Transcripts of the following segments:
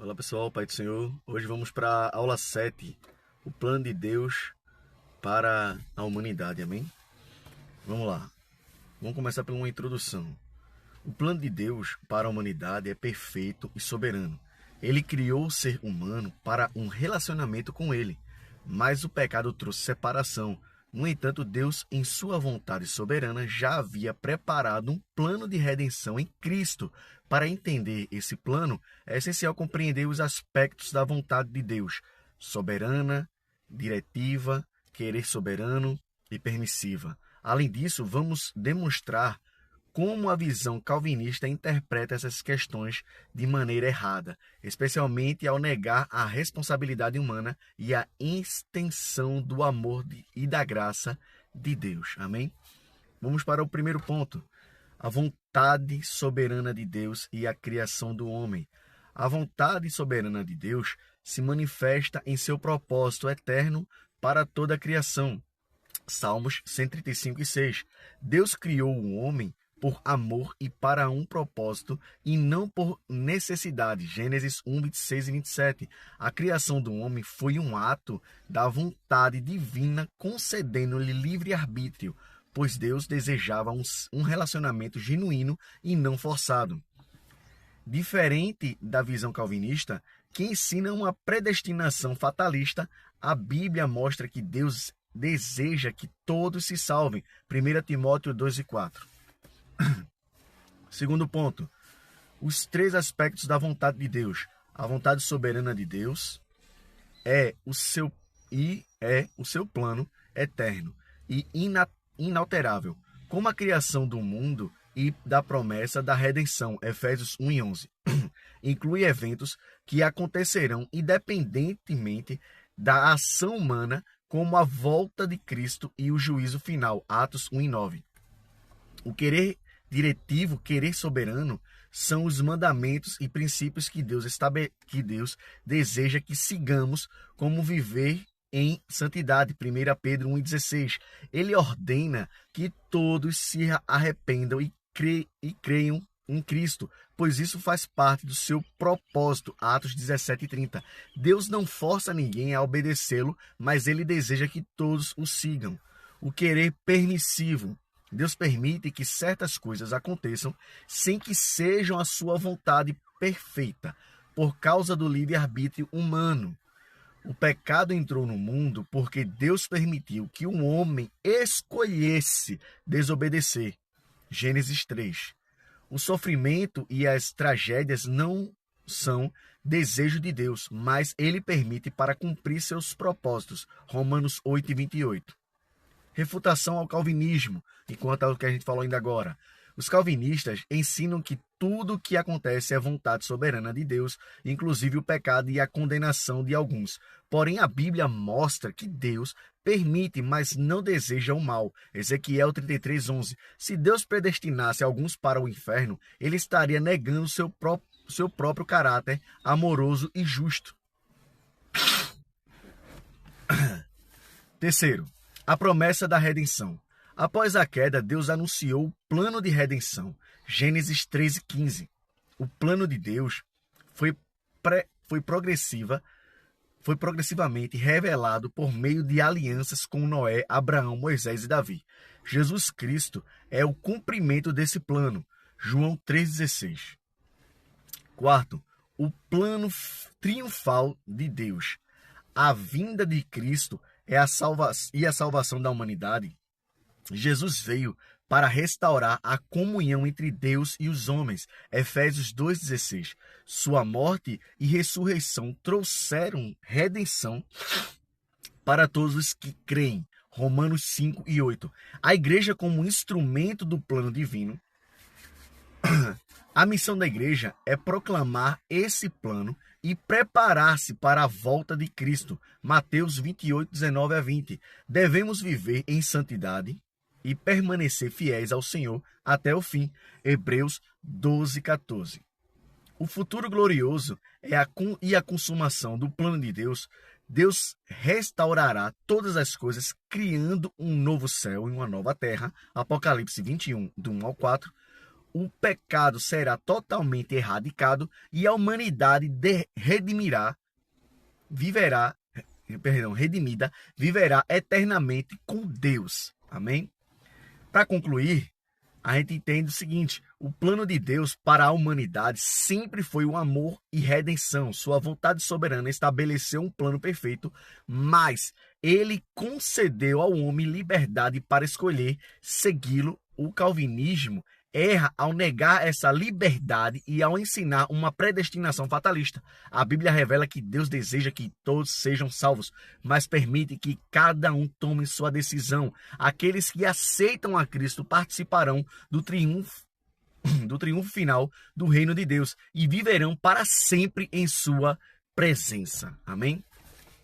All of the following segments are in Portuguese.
Olá pessoal, Pai do Senhor. Hoje vamos para a aula 7, o plano de Deus para a humanidade, amém? Vamos lá, vamos começar por uma introdução. O plano de Deus para a humanidade é perfeito e soberano. Ele criou o ser humano para um relacionamento com ele, mas o pecado trouxe separação. No entanto, Deus, em sua vontade soberana, já havia preparado um plano de redenção em Cristo. Para entender esse plano, é essencial compreender os aspectos da vontade de Deus: soberana, diretiva, querer soberano e permissiva. Além disso, vamos demonstrar como a visão calvinista interpreta essas questões de maneira errada, especialmente ao negar a responsabilidade humana e a extensão do amor e da graça de Deus. Amém? Vamos para o primeiro ponto: a vontade soberana de Deus e a criação do homem. A vontade soberana de Deus se manifesta em seu propósito eterno para toda a criação. Salmos 135:6. Deus criou o homem por amor e para um propósito, e não por necessidade. Gênesis 1, 26 e 27. A criação do homem foi um ato da vontade divina, concedendo-lhe livre-arbítrio, pois Deus desejava um relacionamento genuíno e não forçado. Diferente da visão calvinista, que ensina uma predestinação fatalista, a Bíblia mostra que Deus deseja que todos se salvem. 1 Timóteo 2:4. Segundo ponto: os três aspectos da vontade de Deus. A vontade soberana de Deus é o seu plano eterno e inalterável, como a criação do mundo e da promessa da redenção. Efésios 1:11. Inclui eventos que acontecerão independentemente da ação humana, como a volta de Cristo e o juízo final. Atos 1:9. O querer diretivo, querer soberano, são os mandamentos e princípios que Deus deseja que sigamos, como viver em santidade. 1 Pedro 1:16. Ele ordena que todos se arrependam e creiam em Cristo, pois isso faz parte do seu propósito. Atos 17:30. Deus não força ninguém a obedecê-lo, mas ele deseja que todos o sigam. O querer permissivo. Deus permite que certas coisas aconteçam sem que sejam a sua vontade perfeita, por causa do livre-arbítrio humano. O pecado entrou no mundo porque Deus permitiu que o homem escolhesse desobedecer. Gênesis 3. O sofrimento e as tragédias não são desejo de Deus, mas ele permite para cumprir seus propósitos. Romanos 8:28. Refutação ao calvinismo, enquanto é o que a gente falou ainda agora. Os calvinistas ensinam que tudo o que acontece é vontade soberana de Deus, inclusive o pecado e a condenação de alguns. Porém, a Bíblia mostra que Deus permite, mas não deseja o mal. Ezequiel 33:11. Se Deus predestinasse alguns para o inferno, ele estaria negando seu próprio caráter amoroso e justo. Terceiro, a promessa da redenção. Após a queda, Deus anunciou o plano de redenção. Gênesis 13:15. O plano de Deus foi progressivamente revelado por meio de alianças com Noé, Abraão, Moisés e Davi. Jesus Cristo é o cumprimento desse plano. João 3:16. Quarto, o plano triunfal de Deus. A vinda de Cristo a salvação da humanidade. Jesus veio para restaurar a comunhão entre Deus e os homens. Efésios 2:16. Sua morte e ressurreição trouxeram redenção para todos os que creem. Romanos 5:8. A igreja como instrumento do plano divino. A missão da igreja é proclamar esse plano e preparar-se para a volta de Cristo. Mateus 28:19-20. Devemos viver em santidade e permanecer fiéis ao Senhor até o fim. Hebreus 12:14. O futuro glorioso e a consumação do plano de Deus. Deus restaurará todas as coisas, criando um novo céu e uma nova terra. Apocalipse 21, do 1 ao 4. o pecado será totalmente erradicado e a humanidade redimida, viverá eternamente com Deus. Amém? Para concluir, a gente entende o seguinte: o plano de Deus para a humanidade sempre foi o amor e redenção. Sua vontade soberana estabeleceu um plano perfeito, mas ele concedeu ao homem liberdade para escolher segui-lo. O calvinismo erra ao negar essa liberdade e ao ensinar uma predestinação fatalista. A Bíblia revela que Deus deseja que todos sejam salvos, mas permite que cada um tome sua decisão. Aqueles que aceitam a Cristo participarão do triunfo final do reino de Deus e viverão para sempre em sua presença. Amém?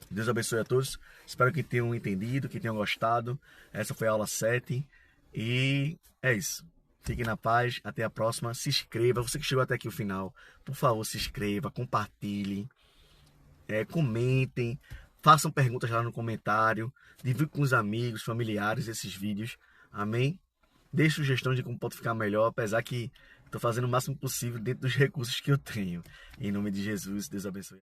Deus abençoe a todos. Espero que tenham entendido, que tenham gostado. Essa foi a aula 7 e é isso. Fiquem na paz, até a próxima. Se inscreva, você que chegou até aqui o final, por favor, se inscreva, compartilhe, comentem, façam perguntas lá no comentário, divulguem com os amigos, familiares esses vídeos, amém? Dê sugestões de como pode ficar melhor, apesar que estou fazendo o máximo possível dentro dos recursos que eu tenho. Em nome de Jesus, Deus abençoe.